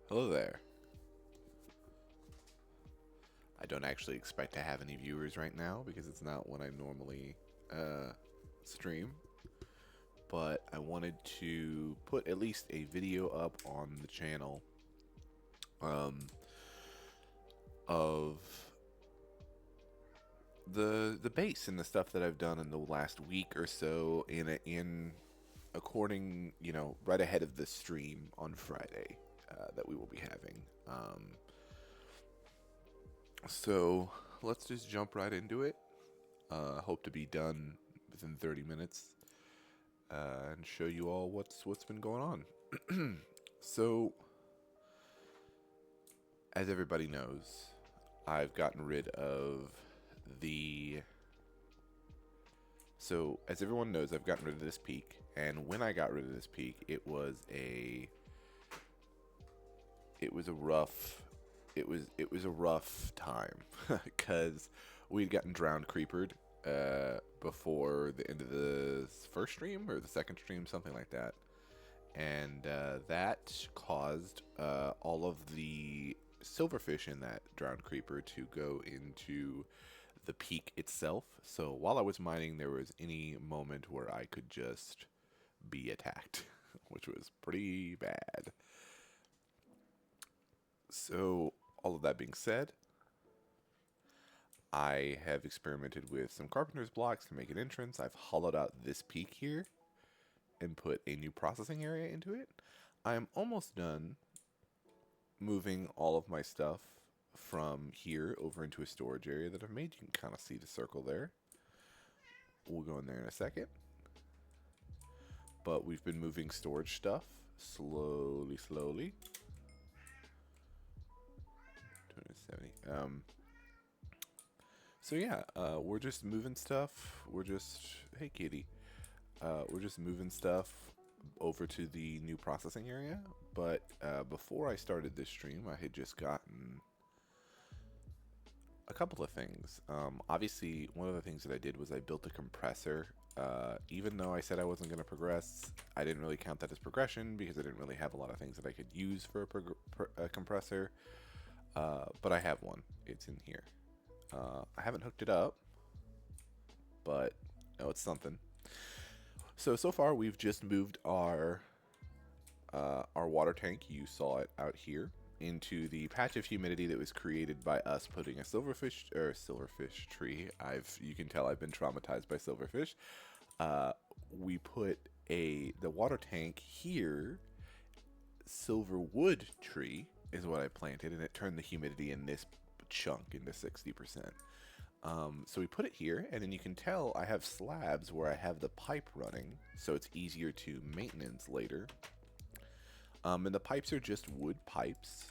Hello there. I don't actually expect to have any viewers right now because it's not when I normally stream, but I wanted to put at least a video up on the channel um, of the base and the stuff that I've done in the last week or so in according, right ahead of the stream on Friday that we will be having. So let's just jump right into it. Hope to be done within 30 minutes and show you all what's been going on. So, as everybody knows, I've gotten rid of the. So, as everyone knows, I've gotten rid of this peak, and when I got rid of this peak, it was a rough a rough time because we'd gotten drowned creepered before the end of the first stream or the second stream, something like that, and that caused all of the silverfish in that drowned creeper to go into the peak itself. So while I was mining, there was any moment where I could just be attacked, which was pretty bad. So all of that being said, I have experimented with some carpenter's blocks to make an entrance. I've hollowed out this peak here and put a new processing area into it. I am almost done moving all of my stuff from here over into a storage area that I've made. You can kind of see the circle there. We'll go in there in a second. But we've been moving storage stuff slowly. 270. So yeah, we're just moving stuff. Hey kitty. We're just moving stuff over to the new processing area. But before I started this stream, I had just gotten a couple of things. Obviously, one of the things that I did was I built a compressor. Even though I said I wasn't going to progress, I didn't really count that as progression because I didn't really have a lot of things that I could use for a compressor. But I have one. It's in here. I haven't hooked it up, but it's something. So far we've just moved our water tank. You saw it out here into the patch of humidity that was created by us putting a silverfish tree. You can tell I've been traumatized by silverfish. We put the water tank here. Silverwood tree is what I planted, and it turned the humidity in this chunk into 60%. So we put it here, and then you can tell I have slabs where I have the pipe running, so it's easier to maintenance later. And the pipes are just wood pipes.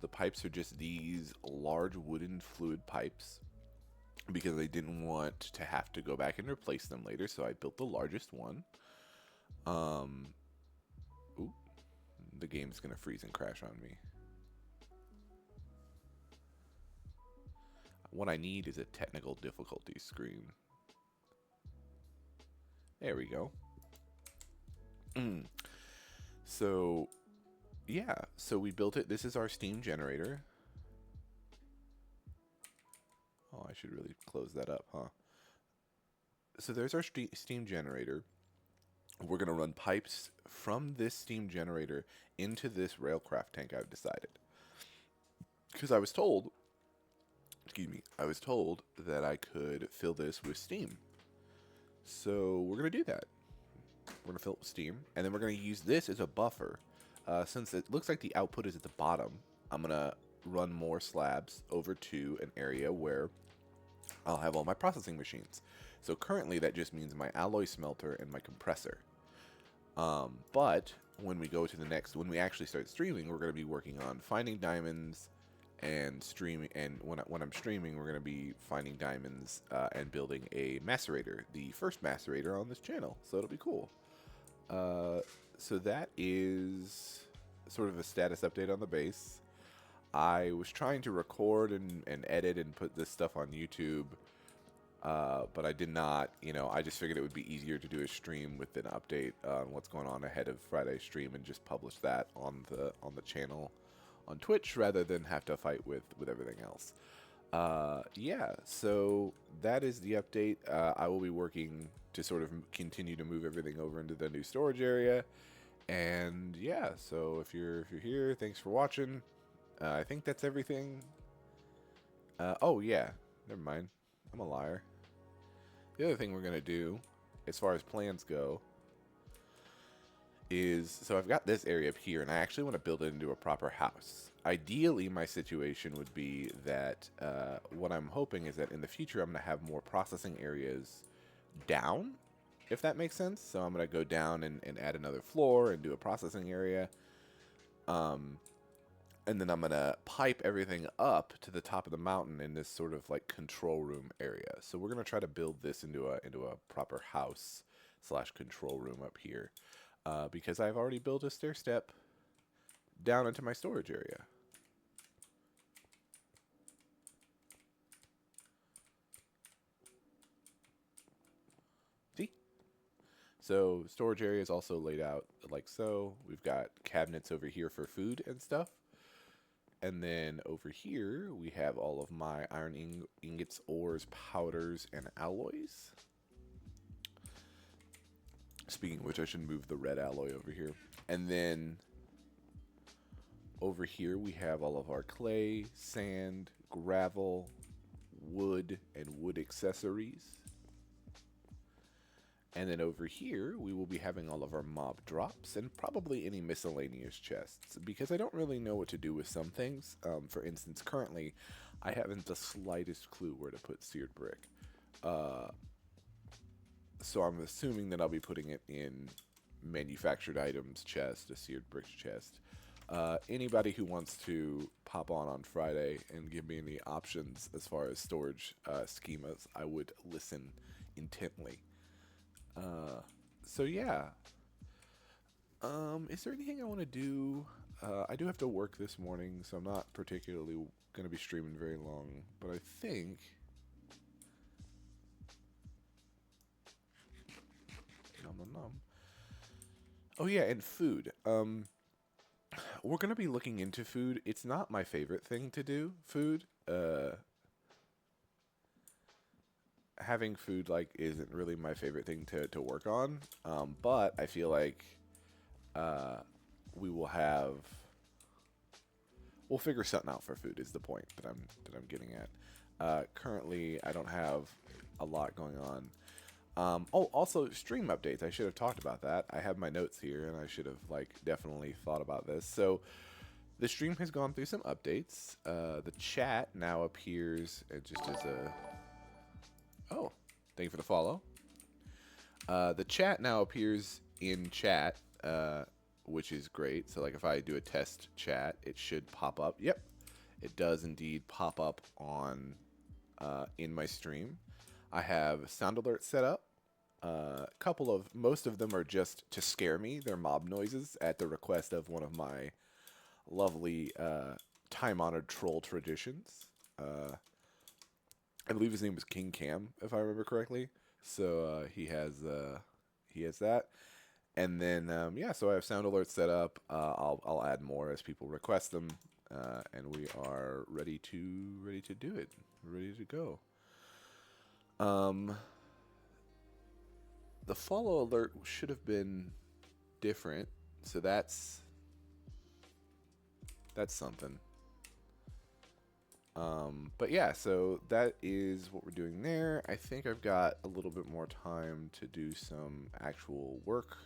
The pipes are just these large wooden fluid pipes because I didn't want to have to go back and replace them later, so I built the largest one. Ooh, the game's gonna freeze and crash on me. What I need is a technical difficulty screen. There we go. So, yeah, so we built it. This is our steam generator. Oh, I should really close that up, huh? So there's our steam generator. We're going to run pipes from this steam generator into this railcraft tank, I've decided. Because I was told that I could fill this with steam. So we're going to do that. We're going to fill it with steam, and then we're going to use this as a buffer. Since it looks like the output is at the bottom, I'm going to run more slabs over to an area where I'll have all my processing machines. So currently that just means my alloy smelter and my compressor. But when we go to when we actually start streaming, we're going to be working on finding diamonds and streaming. And when I'm streaming, we're going to be finding diamonds and building a macerator, the first macerator on this channel. So it'll be cool. So that is sort of a status update on the base. I was trying to record and edit and put this stuff on YouTube But I did not, I just figured it would be easier to do a stream with an update on what's going on ahead of Friday's stream and just publish that on the channel on Twitch rather than have to fight with everything else. Yeah, so that is the update. I will be working to sort of continue to move everything over into the new storage area. And yeah, so if you're here, thanks for watching. I think that's everything. Oh yeah, never mind. I'm a liar. The other thing we're gonna do, as far as plans go, is so I've got this area up here, and I actually want to build it into a proper house. Ideally, my situation would be that what I'm hoping is that in the future I'm gonna have more processing areas down, if that makes sense. So I'm gonna go down and add another floor and do a processing area. And then I'm gonna pipe everything up to the top of the mountain in this sort of like control room area. So we're gonna try to build this into a proper house / control room up here, because I've already built a stair step down into my storage area. See? So storage area is also laid out like so. We've got cabinets over here for food and stuff. And then over here, we have all of my iron ingots, ores, powders, and alloys. Speaking of which, I should move the red alloy over here. And then over here, we have all of our clay, sand, gravel, wood, and wood accessories. And then over here, we will be having all of our mob drops and probably any miscellaneous chests, because I don't really know what to do with some things. For instance, currently, I haven't the slightest clue where to put seared brick. So I'm assuming that I'll be putting it in manufactured items chest, a seared bricks chest. Anybody who wants to pop on Friday and give me any options as far as storage schemas, I would listen intently. So yeah. Is there anything I want to do? I do have to work this morning, so I'm not particularly going to be streaming very long, but I think nom nom nom. Oh yeah, and food. We're going to be looking into food. It's not my favorite thing to do, food. Having food isn't really my favorite thing to work on, but I feel like we'll figure something out for food is the point that I'm getting at. Currently I don't have a lot going on. Oh, also stream updates. I should have talked about that. I have my notes here and I should have definitely thought about this. So the stream has gone through some updates. The chat now appears just as a oh, thank you for the follow. The chat now appears in chat, which is great. So if I do a test chat, it should pop up. Yep, it does indeed pop up on in my stream. I have sound alerts set up. Most of them are just to scare me. They're mob noises at the request of one of my lovely time-honored troll traditions. I believe his name was King Cam, if I remember correctly. So he has that, and then yeah. So I have sound alerts set up. I'll add more as people request them, and we are ready to do it. Ready to go. The follow alert should have been different, so that's something. But yeah, so that is what we're doing there. I think I've got a little bit more time to do some actual work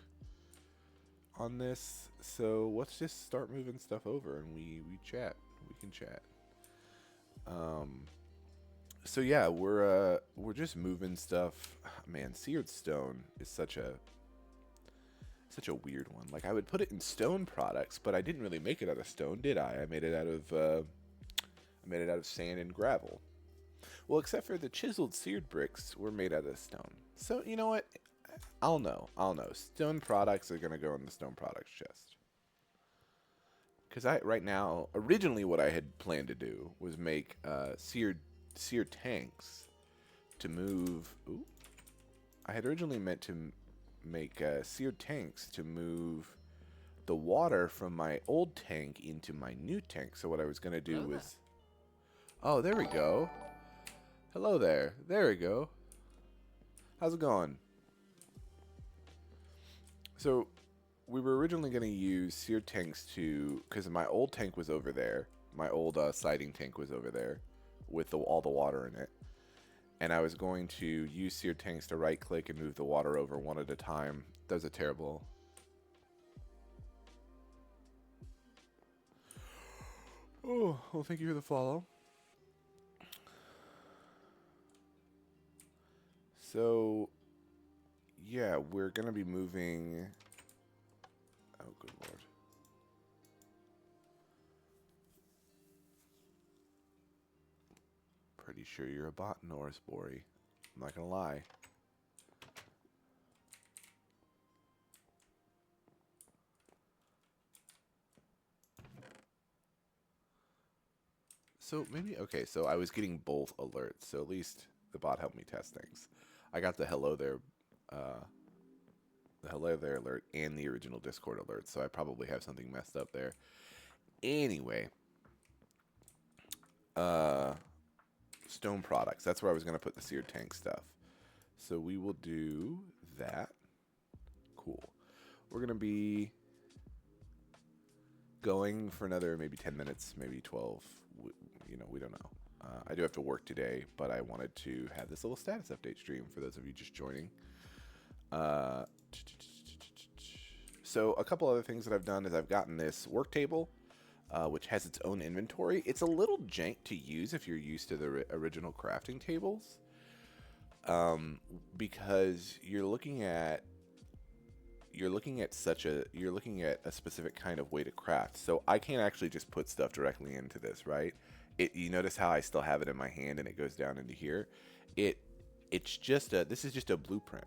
on this. So let's just start moving stuff over and we chat. We can chat. So yeah, we're just moving stuff. Man, seared stone is such a weird one. I would put it in stone products, but I didn't really make it out of stone, did I? I made it out of sand and gravel. Well, except for the chiseled seared bricks were made out of stone. So you know what? I'll know. Stone products are gonna go in the stone products chest. Because right now, originally what I had planned to do was make seared tanks to move. Ooh, I had originally meant to make seared tanks to move the water from my old tank into my new tank. So what I was gonna do was, oh, there we go. Hello there. There we go. How's it going? So we were originally going to use seared tanks to, because my old tank was over there. My old siding tank was over there with all the water in it. And I was going to use seared tanks to right click and move the water over one at a time. That was a terrible... Oh, well, thank you for the follow. So, yeah, we're going to be moving... Oh, good lord. Pretty sure you're a bot, Norris Bori. I'm not going to lie. So maybe, okay, so I was getting both alerts, so at least the bot helped me test things. I got the hello there alert and the original Discord alert, so I probably have something messed up there. Anyway, stone products, that's where I was going to put the seared tank stuff. So we will do that. Cool. We're going to be going for another maybe 10 minutes, maybe 12. You know, we don't know. I do have to work today, but I wanted to have this little status update stream for those of you just joining. So a couple other things that I've done is I've gotten this work table, which has its own inventory. It's a little jank to use if you're used to the original crafting tables, because you're looking at a specific kind of way to craft. So I can't actually just put stuff directly into this, right? You notice how I still have it in my hand and it goes down into here. This is just a blueprint,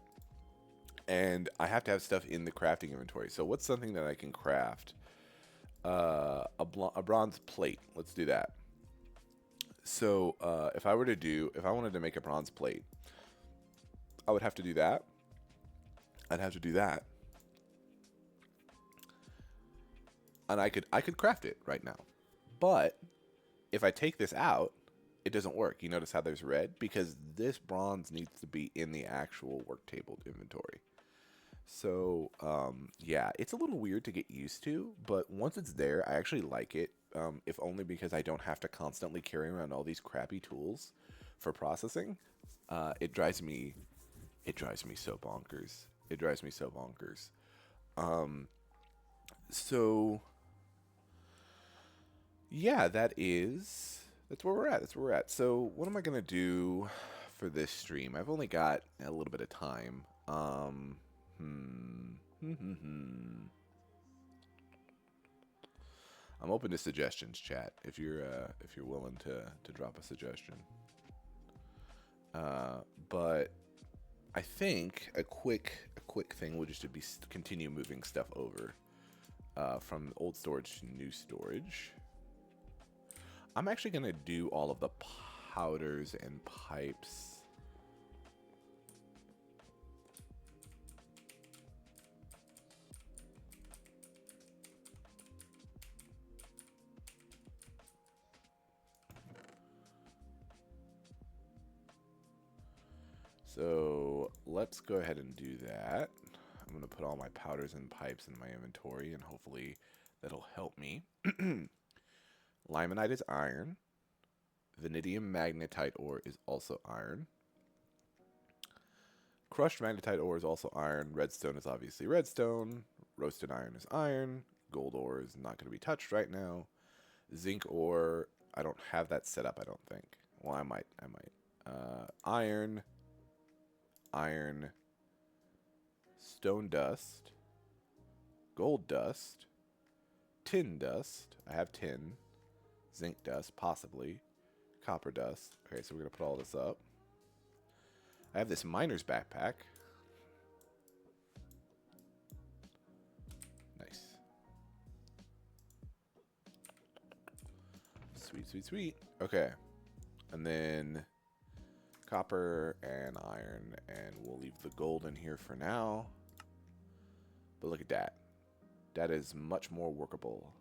and I have to have stuff in the crafting inventory. So what's something that I can craft? A bronze plate. Let's do that. So if I wanted to make a bronze plate, I would have to do that. I'd have to do that. And I could craft it right now. But if I take this out, it doesn't work. You notice how there's red? Because this bronze needs to be in the actual work table inventory. So, yeah, it's a little weird to get used to, but once it's there, I actually like it, if only because I don't have to constantly carry around all these crappy tools for processing. It drives me so bonkers. It drives me so bonkers. So... yeah, that's where we're at. That's where we're at. So what am I going to do for this stream? I've only got a little bit of time. I'm open to suggestions, chat, if you're willing to drop a suggestion. But I think a quick thing would just be continue moving stuff over from old storage to new storage. I'm actually going to do all of the powders and pipes. So let's go ahead and do that. I'm going to put all my powders and pipes in my inventory, and hopefully that'll help me. Limonite is iron. Vanadium magnetite ore is also iron. Crushed magnetite ore is also iron. Redstone is obviously redstone. Roasted iron is iron. Gold ore is not going to be touched right now. Zinc ore, I don't have that set up, I don't think. Well, I might. Iron. Iron. Stone dust. Gold dust. Tin dust. I have tin. Zinc dust, possibly. Copper dust. Okay, so we're going to put all this up. I have this miner's backpack. Nice. Sweet, sweet, sweet. Okay. And then copper and iron, and we'll leave the gold in here for now. But look at that. That is much more workable.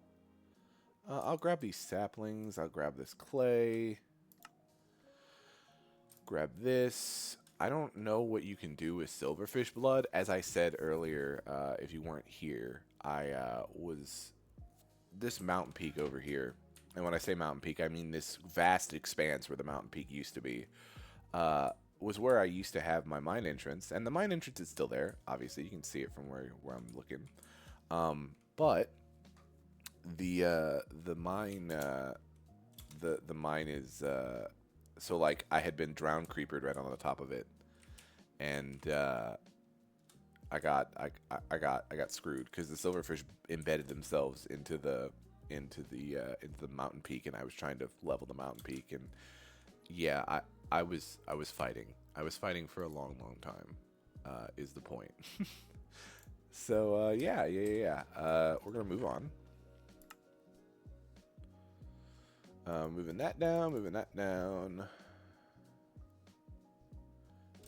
I'll grab these saplings. I'll grab this clay. Grab this. I don't know what you can do with silverfish blood. As I said earlier, if you weren't here, I was this mountain peak over here. And when I say mountain peak, I mean this vast expanse where the mountain peak used to be. Was where I used to have my mine entrance. And the mine entrance is still there. Obviously, you can see it from where I'm looking. But the mine is so like I had been drowned creepered right on the top of it, and I got screwed because the silverfish embedded themselves into the mountain peak, and I was trying to level the mountain peak, and yeah, I was fighting for a long time, is the point. So yeah. We're gonna move on. Moving that down.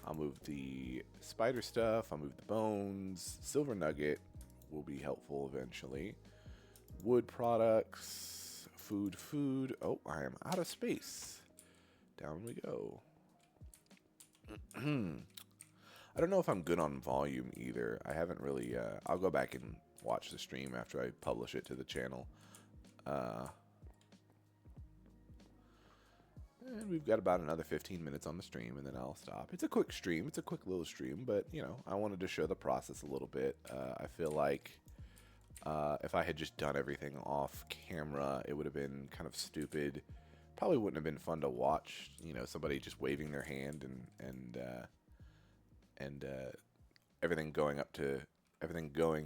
I'll move the spider stuff. I'll move the bones. Silver nugget will be helpful eventually. Wood products. Food. Oh, I am out of space. Down we go. I don't know if I'm good on volume either. I haven't really... I'll go back and watch the stream after I publish it to the channel. And we've got about another 15 minutes on the stream, and then I'll stop. It's a quick stream. It's a quick little stream, but, you know, I wanted to show the process a little bit. I feel like if I had just done everything off camera, it would have been kind of stupid. Probably wouldn't have been fun to watch, you know, somebody just waving their hand and everything going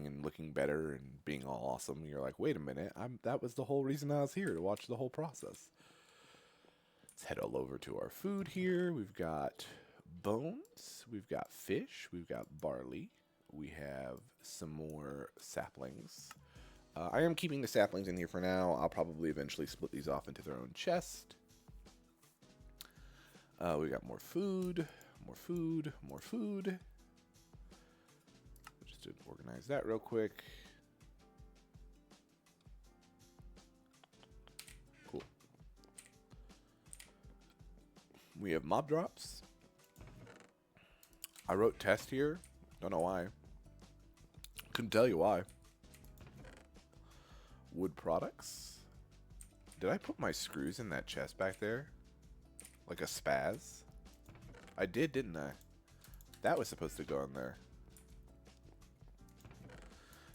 and looking better and being all awesome. You're like, wait a minute, that was the whole reason I was here, to watch the whole process. Let's head all over to our food here. We've got bones, we've got fish, we've got barley, we have some more saplings. I am keeping the saplings in here for now. I'll probably eventually split these off into their own chest. We got more food. Just to organize that real quick. Cool. We have mob drops. I wrote test here. Don't know why. Couldn't tell you why. Wood products. Did I put my screws in that chest back there? Like a spaz? I did, didn't I? That was supposed to go in there.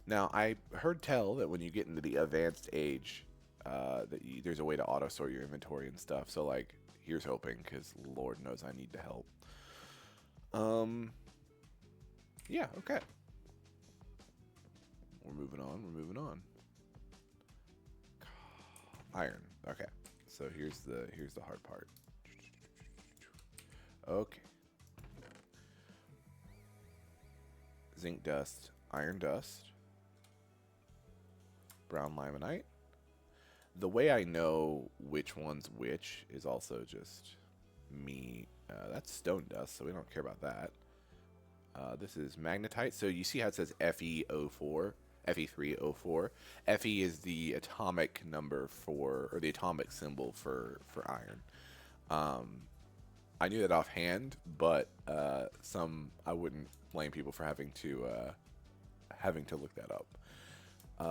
Now, I heard tell that when you get into the advanced age, there's a way to auto-sort your inventory and stuff. So, like, here's hoping, because Lord knows I need the help. Yeah, okay. We're moving on. Iron. Okay. So here's the hard part. Okay. Zinc dust, iron dust, brown limonite. The way I know which one's which is also just me. That's stone dust, so we don't care about that. This is magnetite. So you see how it says Fe04, Fe3O4. Fe is the atomic number for, or the atomic symbol for iron. I knew that offhand, but I wouldn't blame people for having to look that up.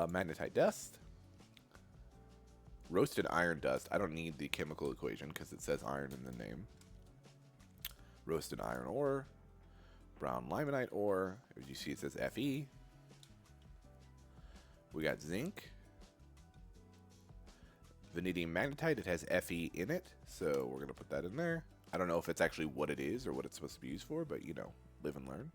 Magnetite dust, roasted iron dust. I don't need the chemical equation because it says iron in the name. Roasted iron ore, brown limonite ore. As you see, it says Fe. We got zinc. Vanadium magnetite. It has Fe in it, so we're gonna put that in there. I don't know if it's actually what it is or what it's supposed to be used for, but, you know, live and learn.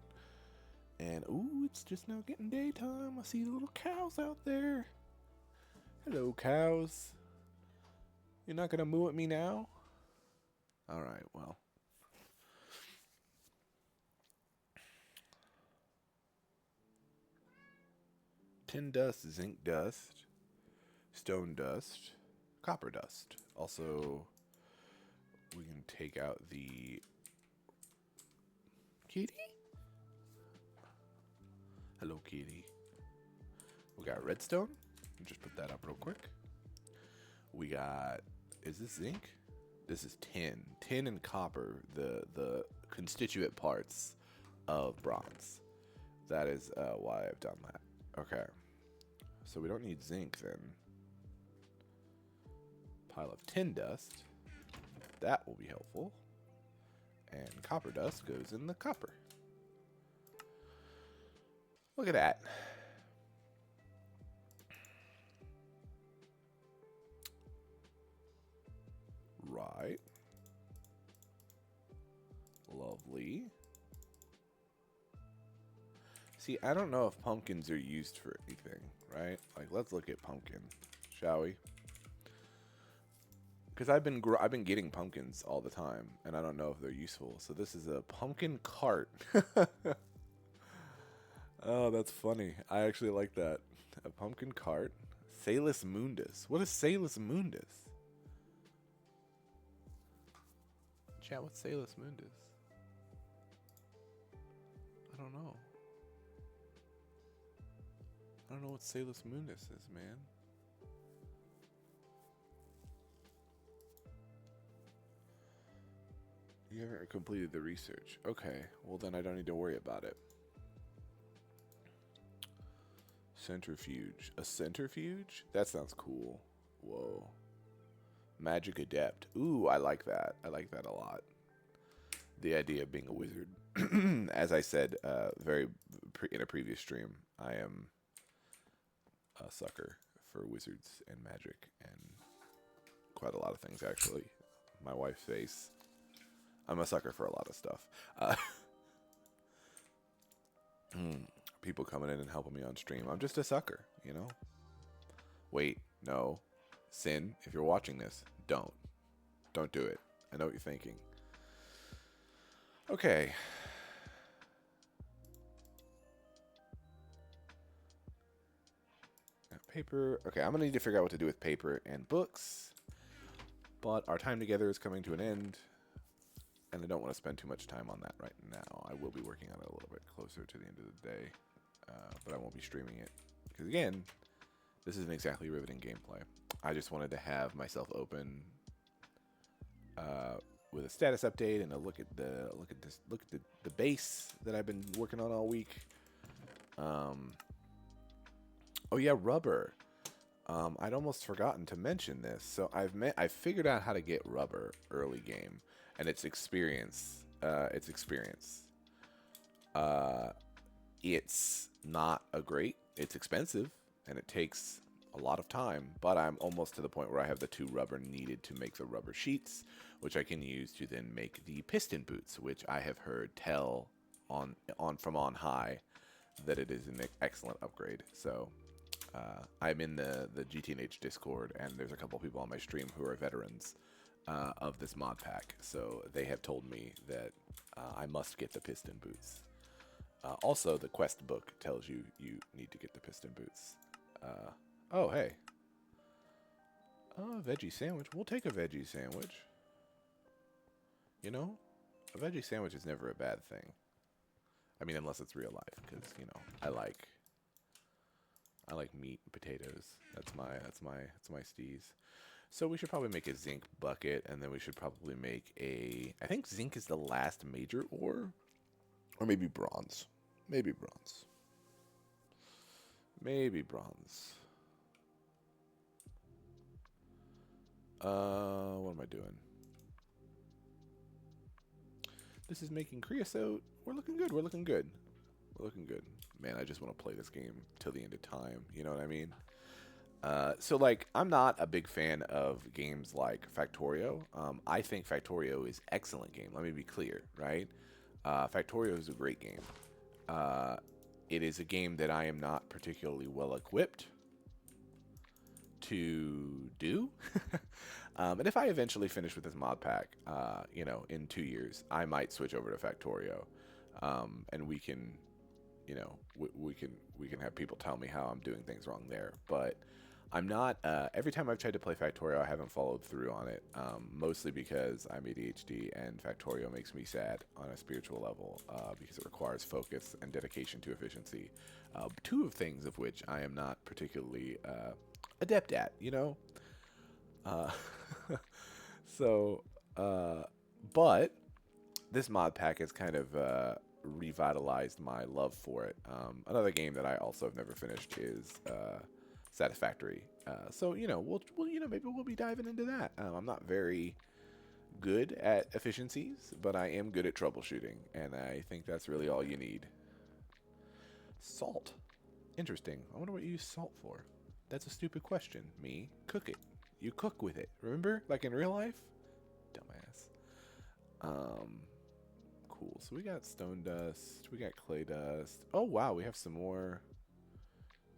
And, ooh, it's just now getting daytime. I see the little cows out there. Hello, cows. You're not going to moo at me now? All right, well. Tin dust, zinc dust, stone dust, copper dust. Also... we can take out the Kitty? Hello, kitty. We got redstone. Just put that up real quick. We got, is this zinc? This is tin. Tin and copper, the constituent parts of bronze. That is why I've done that. Okay. So we don't need zinc then. Pile of tin dust. That will be helpful. And copper dust goes in the copper. Look at that. Right. Lovely. See, I don't know if pumpkins are used for anything, right? Like, let's look at pumpkin, shall we? Because I've been getting pumpkins all the time, and I don't know if they're useful. So this is a pumpkin cart. Oh, that's funny. I actually like that. A pumpkin cart. Salus Mundus. What is Salus Mundus? Chat, what's Salus Mundus? I don't know. I don't know what Salus Mundus is, man. You haven't completed the research. Okay, well then I don't need to worry about it. Centrifuge. A centrifuge? That sounds cool. Whoa. Magic Adept. Ooh, I like that. I like that a lot. The idea of being a wizard. As I said in a previous stream, I am a sucker for wizards and magic and quite a lot of things, actually. My wife's face. I'm a sucker for a lot of stuff. People coming in and helping me on stream. I'm just a sucker, you know? Wait, no. Sin, if you're watching this, don't. Don't do it. I know what you're thinking. Okay. Paper. Okay, I'm going to need to figure out what to do with paper and books. But our time together is coming to an end. And I don't want to spend too much time on that right now. I will be working on it a little bit closer to the end of the day. But I won't be streaming it. Because again, this isn't exactly riveting gameplay. I just wanted to have myself open with a status update and a look at the base that I've been working on all week. Oh yeah, rubber. I'd almost forgotten to mention this. So I've figured out how to get rubber early game, and it's experience. It's not a great. It's expensive, and it takes a lot of time. But I'm almost to the point where I have the 2 rubber needed to make the rubber sheets, which I can use to then make the piston boots, which I have heard tell from on high that it is an excellent upgrade. So I'm in the GTNH Discord, and there's a couple people on my stream who are veterans of this mod pack. So they have told me that I must get the piston boots. Also, the quest book tells you need to get the piston boots. Oh, hey. Oh, veggie sandwich. We'll take a veggie sandwich. You know, a veggie sandwich is never a bad thing. I mean, unless it's real life, because you know, I like meat and potatoes. That's my steez. So we should probably make a zinc bucket, and then we should probably make I think zinc is the last major ore, or maybe bronze. Maybe bronze. Maybe bronze. What am I doing? This is making creosote. We're looking good. We're looking good. We're looking good. Man, I just want to play this game till the end of time. You know what I mean? So, like, I'm not a big fan of games like Factorio. I think Factorio is an excellent game. Let me be clear, right? Factorio is a great game. It is a game that I am not particularly well equipped to do. And if I eventually finish with this mod pack, you know, in 2 years, I might switch over to Factorio, and we can, you know, we can have people tell me how I'm doing things wrong there. But I'm not. Every time I've tried to play Factorio, I haven't followed through on it. Mostly because I'm ADHD, and Factorio makes me sad on a spiritual level because it requires focus and dedication to efficiency. Two of things of which I am not particularly adept at. You know. Uh, so, but this mod pack has kind of revitalized my love for it. Another game that I also have never finished is Satisfactory. So maybe we'll be diving into that. I'm not very good at efficiencies, but I am good at troubleshooting, and I think that's really all you need. Salt. Interesting. I wonder what you use salt for. That's a stupid question. Me, cook it. You cook with it. Remember? Like in real life? Dumbass. Cool. So we got stone dust. We got clay dust. Oh, wow. We have some more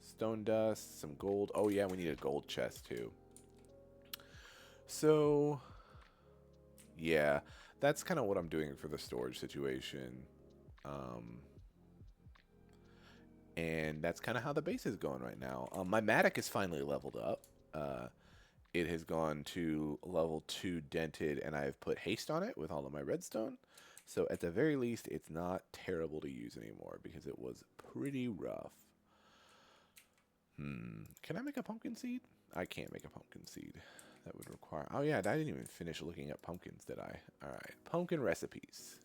stone dust, some gold. Oh, yeah. We need a gold chest, too. So, yeah. That's kind of what I'm doing for the storage situation. And that's kind of how the base is going right now. My Matic is finally leveled up. It has gone to level 2 dented, and I've put haste on it with all of my redstone. So at the very least, it's not terrible to use anymore because it was pretty rough. Can I make a pumpkin seed? I can't make a pumpkin seed. That would require... Oh, yeah, I didn't even finish looking at pumpkins, did I? All right, pumpkin recipes.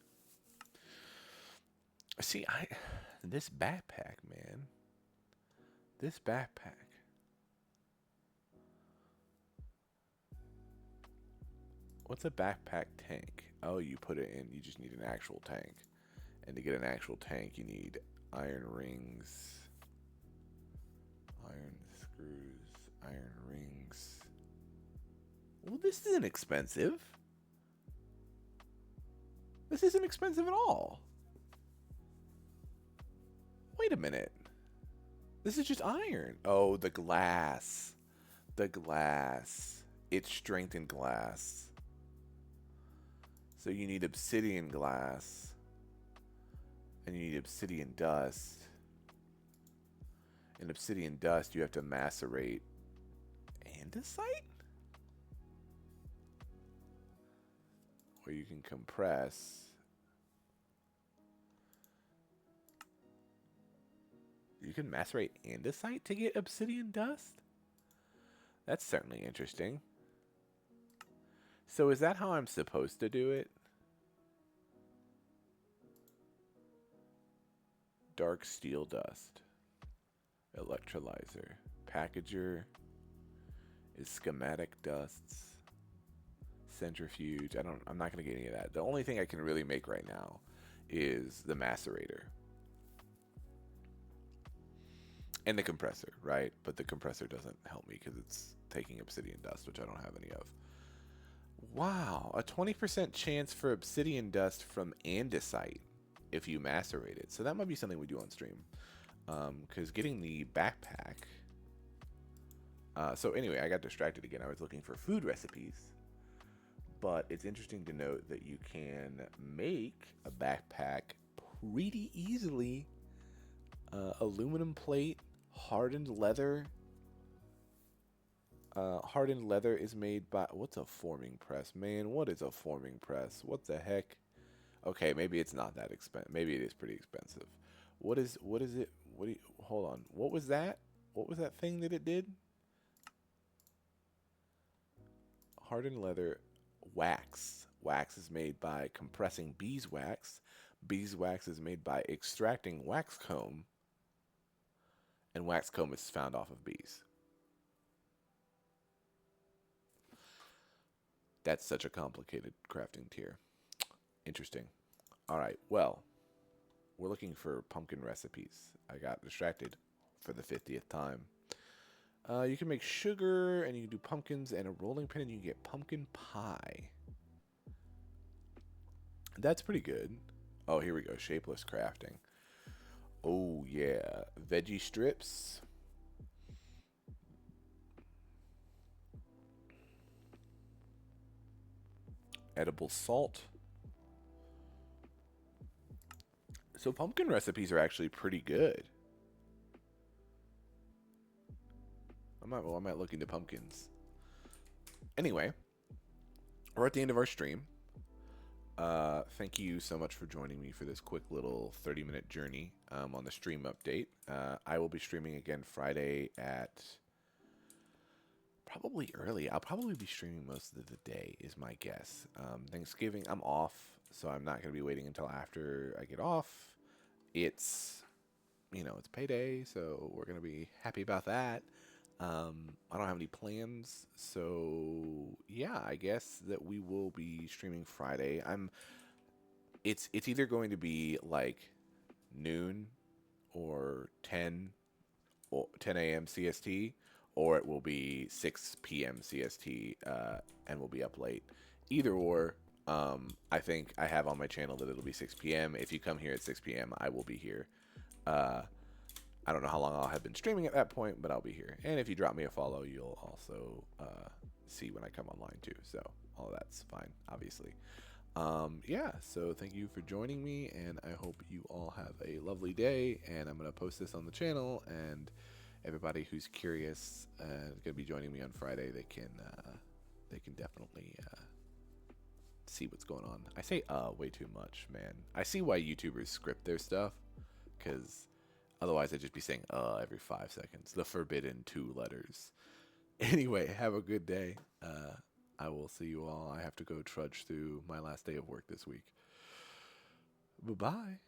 See, this backpack, man. This backpack. What's a backpack tank? Oh, you put it in. You just need an actual tank. And to get an actual tank, you need iron rings, iron screws, iron rings. Well, this isn't expensive. This isn't expensive at all. Wait a minute. This is just iron. Oh, the glass. The glass. It's strengthened glass. So you need obsidian glass. And you need obsidian dust. In obsidian dust, you have to macerate andesite? Or you can compress. You can macerate andesite to get obsidian dust? That's certainly interesting. So is that how I'm supposed to do it? Dark steel dust. Electrolyzer. Packager. Is schematic dusts. Centrifuge. I'm not gonna get any of that. The only thing I can really make right now is the macerator. And the compressor, right? But the compressor doesn't help me because it's taking obsidian dust, which I don't have any of. Wow, a 20% chance for obsidian dust from andesite if you macerate it. So that might be something we do on stream. Because getting the backpack... so anyway, I got distracted again. I was looking for food recipes. But it's interesting to note that you can make a backpack pretty easily. Aluminum plate, hardened leather. Hardened leather is made by... What's a forming press? Man, what is a forming press? What the heck? Okay, maybe it's not that expensive. Maybe it is pretty expensive. What is it? Hold on. What was that? What was that thing that it did? Hardened leather, wax. Wax is made by compressing beeswax. Beeswax is made by extracting wax comb. And wax comb is found off of bees. That's such a complicated crafting tier. Interesting. All right, well, we're looking for pumpkin recipes. I got distracted for the 50th time. You can make sugar, and you can do pumpkins and a rolling pin, and you can get pumpkin pie. That's pretty good. Oh, here we go. Shapeless crafting. Oh, yeah. Veggie strips. Edible salt. So pumpkin recipes are actually pretty good. I might look into pumpkins. Anyway, we're at the end of our stream. Thank you so much for joining me for this quick little 30-minute journey on the stream update. I will be streaming again Friday at probably early. I'll probably be streaming most of the day, is my guess. Thanksgiving, I'm off, so I'm not going to be waiting until after I get off. It's, it's payday, so we're going to be happy about that. I don't have any plans, so yeah, I guess that we will be streaming Friday. It's either going to be like noon or 10 a.m. CST, or it will be 6 p.m. CST, and we'll be up late. Either or, I think I have on my channel that it'll be 6 p.m. If you come here at 6 p.m., I will be here. I don't know how long I'll have been streaming at that point, but I'll be here. And if you drop me a follow, you'll also see when I come online too. So all of that's fine, obviously. Yeah, so thank you for joining me, and I hope you all have a lovely day. And I'm going to post this on the channel, and everybody who's curious is going to be joining me on Friday. They can definitely see what's going on. I say way too much, man. I see why YouTubers script their stuff, because otherwise I'd just be saying every 5 seconds. The forbidden 2 letters. Anyway, have a good day. I will see you all. I have to go trudge through my last day of work this week. Bye-bye.